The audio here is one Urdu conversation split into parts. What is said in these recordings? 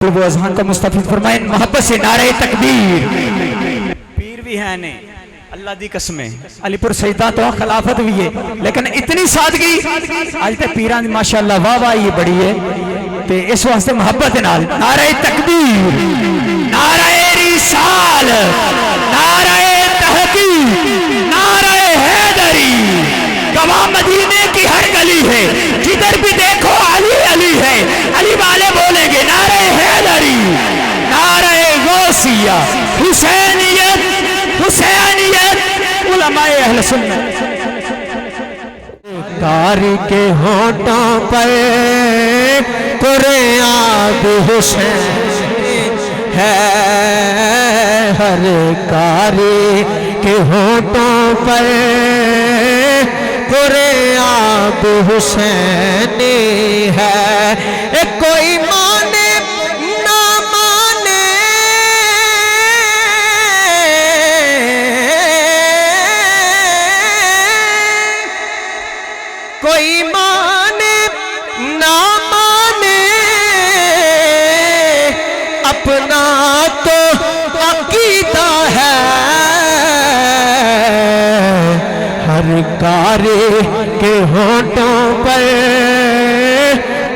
وہ اذہان کا مستفید فرمائیں محبت سے نعرہ تکبیر۔ پیر بھی ہیں نے اللہ دی قسمیں علی پور سجدہ تو خلافت بھی ہے لیکن اتنی سادگی آج تے پیران دی ماشاءاللہ واہ واہ یہ بڑی ہے تے اس واسطے محبت نال نعرہ تکبیر، نعرہ رسال، نعرہ تحقیق، نعرہ حیدری، گواہ مدینے کی ہر گلی ہے جدھر بھی دیکھو علی علی ہے، علی والے بولیں گے نعرہ حیدری، نعرہ غوثیہ، حسینیت، حسینیت، علماء اہل سنت۔ کاری کے ہونٹوں پر قرآن حسین ہے، ہر کاری کے ہونٹوں پر قرآن حسین ہے، کوئی مانے نہ مانے کوئی مانے نہ مانے اپنا تو عقیدہ ہے، ہر کاری کے ہونٹوں پر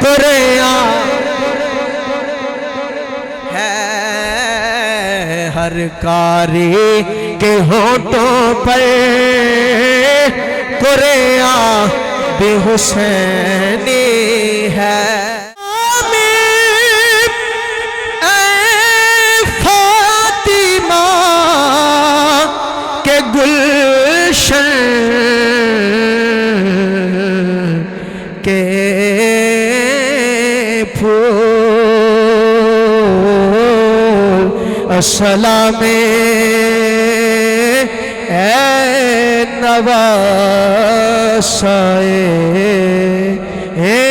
قرآن ہے، ہر کاری کے ہونٹوں پر قرآن بے حسینی ہے۔ اے فاطمہ کے گلشن کے پھول، السلام اے نواسائے اے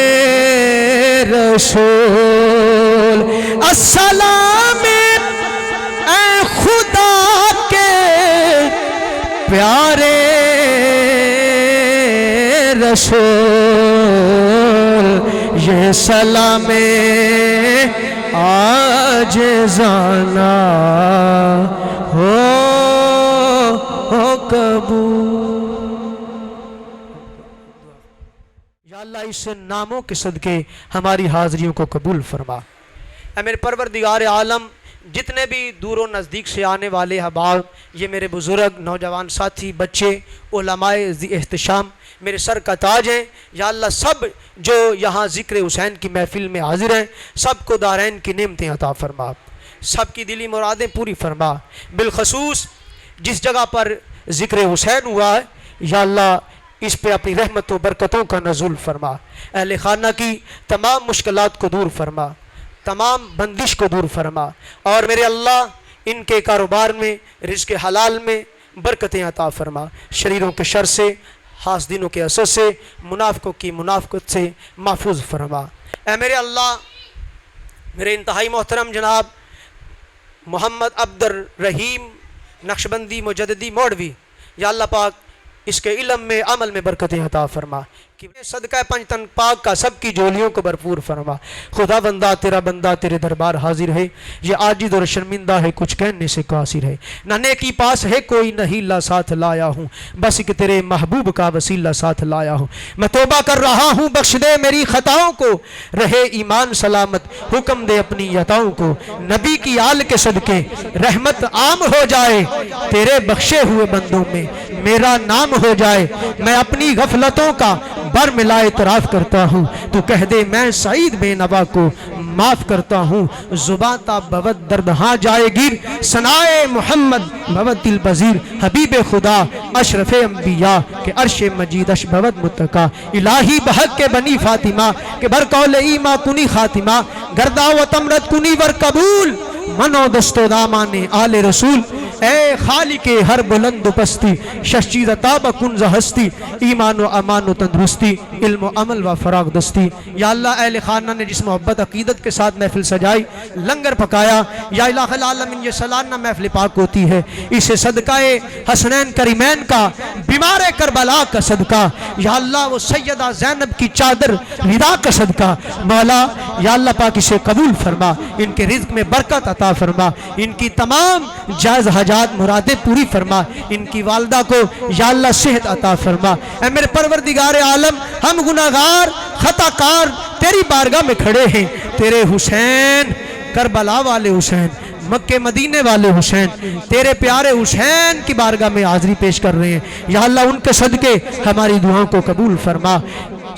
رسول، السلام اے خدا کے پیارے رسول، یہ سلام آج زانا ہو قبول۔ یا اللہ اس ناموں کے صدقے ہماری حاضریوں کو قبول فرما۔ اے میرے پروردگار عالم، جتنے بھی دور و نزدیک سے آنے والے احباب، یہ میرے بزرگ، نوجوان ساتھی، بچے، علماء ذی احتشام، میرے سر کا تاج ہیں، یا اللہ سب جو یہاں ذکر حسین کی محفل میں حاضر ہیں سب کو دارین کی نعمتیں عطا فرما، سب کی دلی مرادیں پوری فرما۔ بالخصوص جس جگہ پر ذکر حسین ہوا ہے یا اللہ اس پہ اپنی رحمت و برکتوں کا نزول فرما، اہل خانہ کی تمام مشکلات کو دور فرما، تمام بندش کو دور فرما، اور میرے اللہ ان کے کاروبار میں، رزق حلال میں برکتیں عطا فرما، شریروں کے شر سے، حاسدینوں کے اثر سے، منافقوں کی منافقت سے محفوظ فرما۔ اے میرے اللہ، میرے انتہائی محترم جناب محمد عبد الرحیم نقشبندی مجددی موڑوی، یا اللہ پاک اس کے علم میں، عمل میں برکتیں عطا فرما، کہ صدقہ پنج تن پاک کا سب کی جولیوں کو بھرپور فرما۔ خدا بندہ تیرا بندہ تیرے دربار حاضر ہے، یہ عاجز اور شرمندہ ہے، کچھ کہنے سے قاصر ہے، نہ نیکی پاس ہے کوئی، نہ ہیلا ساتھ لایا ہوں، بس کہ تیرے محبوب کا وسیلہ ساتھ لایا ہوں۔ میں توبہ کر رہا ہوں، بخش دے میری خطاؤں کو، رہے ایمان سلامت، حکم دے اپنی عطاؤں کو، نبی کی آل کے صدقے رحمت عام ہو جائے، تیرے بخشے ہوئے بندوں میں میرا نام ہو جائے، میں اپنی غفلتوں کا بر ملا اعتراف کرتا ہوں، تو کہہ دے میں سعید بے نوا کو معاف کرتا ہوں، زباں تا بہت درد ہاں جائے گیر، ثنائے محمد بہت دل پذیر، حبیب خدا اشرف انبیاء کہ عرش مجید اش بہت متقا، الہی بحق کے بنی فاطمہ کہ برقول ایمہ کنی خاتمہ، گردہ و تمرد کنی ور قبول، منو دست و دامان آل رسول، اے خالق ہر بلند و پستی، ششچیز عطا کنز ہستی، ایمان و امان و تندرستی، علم و عمل و فراغ دستی۔ یا اللہ اہل خانہ نے جس محبت عقیدت کے ساتھ محفل سجائی، لنگر پکایا، یا الہ العالمین یہ سالانہ محفل پاک ہوتی ہے، اسے صدقہ حسنین کریمین کا بیمار کربلا کا صدقہ، یا اللہ وہ سیدہ زینب کی چادر رضا کا صدقہ، مولا یا اللہ پاک اسے قبول فرما، ان کے رزق میں برکت عطا فرما، ان کی تمام جائز حاجات مرادیں پوری فرما، ان کی والدہ کو یا اللہ صحت عطا فرما۔ اے میرے پروردگار عالم، ہم گناہگار خطا کار تیری بارگاہ میں کھڑے ہیں، تیرے حسین، کربلا والے حسین، مکہ مدینے والے حسین، تیرے پیارے حسین کی بارگاہ میں حاضری پیش کر رہے ہیں، یا اللہ ان کے صدقے ہماری دعاؤں کو قبول فرما۔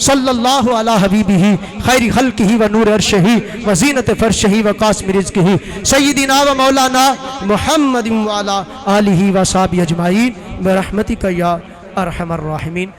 صلی اللہ علی حبیبہ خیر خلقہ و نور عرشہ و زینت فرشہ و قاسم رزقہ سیدنا و مولانا محمد و علی آلہ و صحابہ اجمعین برحمتک یا ارحم الراحمین۔